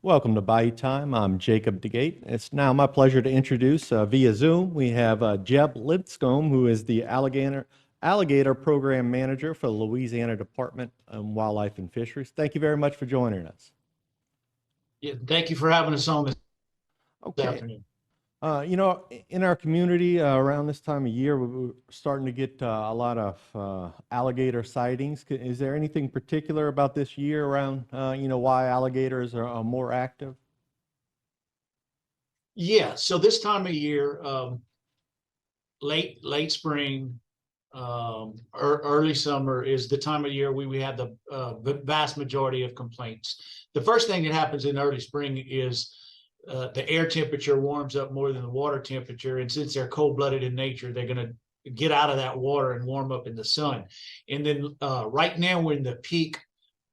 Welcome to Bayou Time. I'm Jacob DeGate. It's now my pleasure to introduce via Zoom. We have Jeb Lipscomb, who is the Alligator Program Manager for the Louisiana Department of Wildlife and Fisheries. Thank you very much for joining us. Yeah, thank you for having us on this Okay. afternoon. In our community around this time of year, we're starting to get a lot of alligator sightings. Is there anything particular about this year around, why alligators are more active? Yeah, so this time of year, late spring, early summer is the time of year we have the vast majority of complaints. The first thing that happens in early spring is the air temperature warms up more than the water temperature, and since they're cold-blooded in nature, they're going to get out of that water and warm up in the sun. And then right now we're in the peak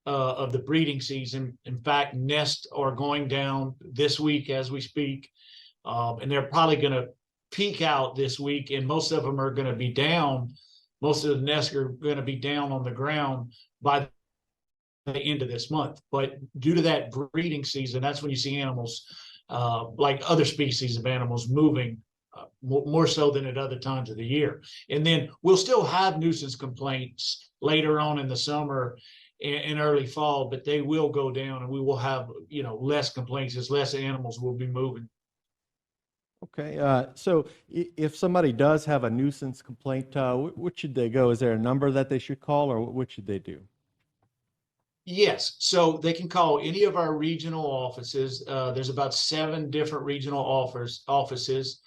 of the breeding season. In fact, nests are going down this week as we speak, and they're probably going to peak out this week, and most of them are going to be down. Most of the nests are going to be down on the ground by the end of this month. But due to that breeding season, that's when you see animals like other species of animals moving more so than at other times of the year. And then we'll still have nuisance complaints later on in the summer and early fall, but they will go down, and we will have less complaints as less animals will be moving. Okay, so if somebody does have a nuisance complaint, what should they go? Is there a number that they should call, or what should they do? Yes, so they can call any of our regional offices. There's about 7 different regional offices.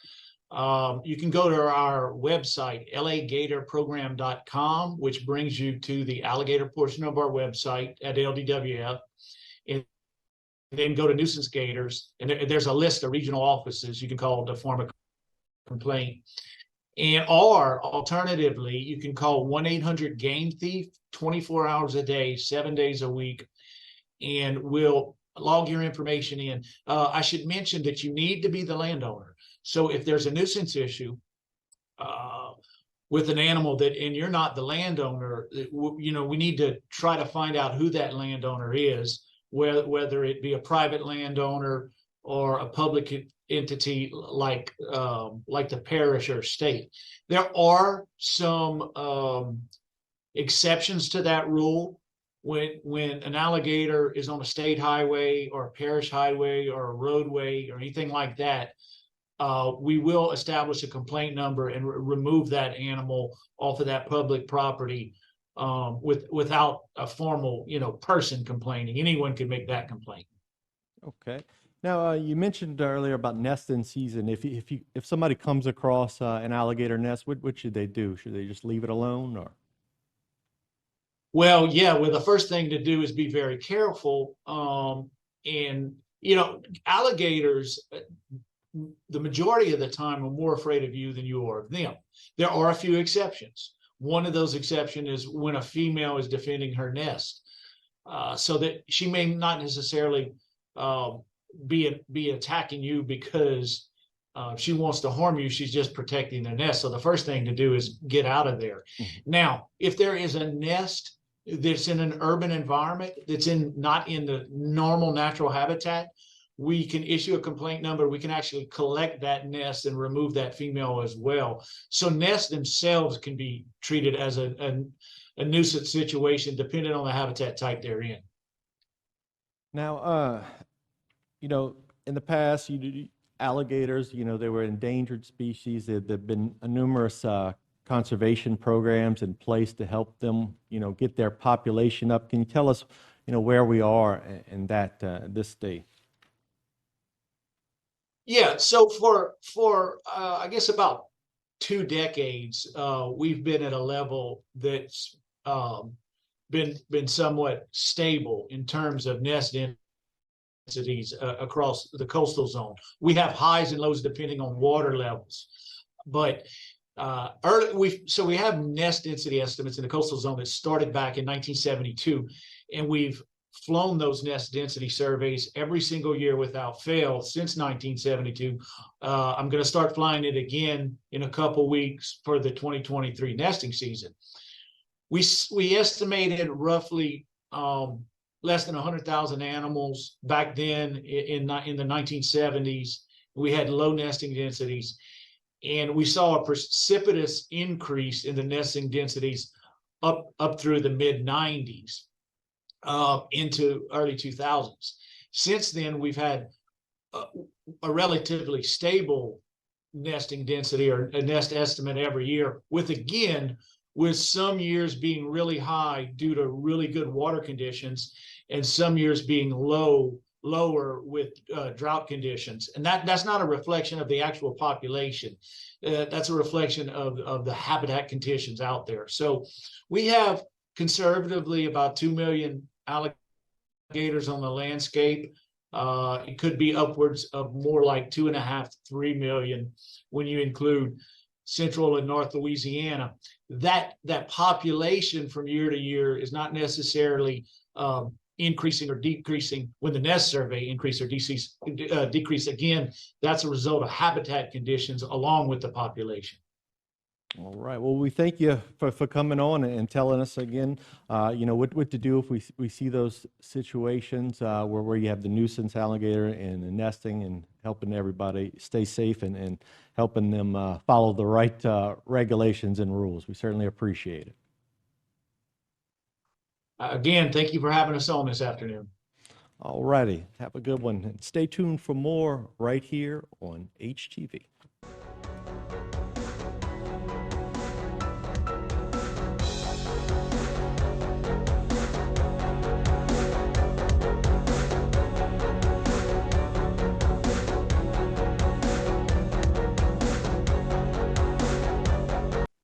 You can go to our website, alligatorprogram.com, which brings you to the alligator portion of our website at LDWF. And then go to nuisance gators, and there's a list of regional offices you can call to form a complaint. Or alternatively, you can call 1-800-GAME THIEF 24 hours a day, 7 days a week, and we'll log your information in. I should mention that you need to be the landowner. So if there's a nuisance issue with an animal and you're not the landowner, we need to try to find out who that landowner is, whether it be a private landowner or a public entity like the parish or state. There are some exceptions to that rule. When an alligator is on a state highway or a parish highway or a roadway or anything like that, we will establish a complaint number and remove that animal off of that public property without a formal person complaining. Anyone can make that complaint. Okay. Now, you mentioned earlier about nesting season. If somebody comes across an alligator nest, what should they do? Should they just leave it alone, or? Well, yeah. Well, the first thing to do is be very careful. And alligators, the majority of the time, are more afraid of you than you are of them. There are a few exceptions. One of those exceptions is when a female is defending her nest, so that she may not necessarily be attacking you because she wants to harm you. She's just protecting their nest. So the first thing to do is get out of there. Mm-hmm. Now, if there is a nest that's in an urban environment, that's not in the normal natural habitat, we can issue a complaint number. We can actually collect that nest and remove that female as well. So nests themselves can be treated as a nuisance situation depending on the habitat type they're in. Now, in the past, alligators, they were endangered species. There've been numerous conservation programs in place to help them, get their population up. Can you tell us, where we are in this state? Yeah, so for I guess about 2 decades, we've been at a level that's been somewhat stable in terms of nest densities across the coastal zone. We have highs and lows depending on water levels, but we have nest density estimates in the coastal zone that started back in 1972, and we've flown those nest density surveys every single year without fail since 1972. I'm going to start flying it again in a couple weeks for the 2023 nesting season. We estimated roughly less than 100,000 animals. Back then in the 1970s, we had low nesting densities, and we saw a precipitous increase in the nesting densities up through the mid 90s into early 2000s. Since then, we've had a relatively stable nesting density or a nest estimate every year, with some years being really high due to really good water conditions, and some years being lower with drought conditions. And that's not a reflection of the actual population. That's a reflection of the habitat conditions out there. So we have conservatively about 2 million alligators on the landscape. It could be upwards of more like 2.5 to 3 million when you include Central and North Louisiana. That population from year to year is not necessarily increasing or decreasing when the nest survey increase or decrease. Again, that's a result of habitat conditions along with the population. All right. Well, we thank you for coming on and telling us again, what to do if we see those situations where you have the nuisance alligator and the nesting, and helping everybody stay safe and helping them follow the right regulations and rules. We certainly appreciate it. Again, thank you for having us on this afternoon. All righty. Have a good one. And stay tuned for more right here on HTV.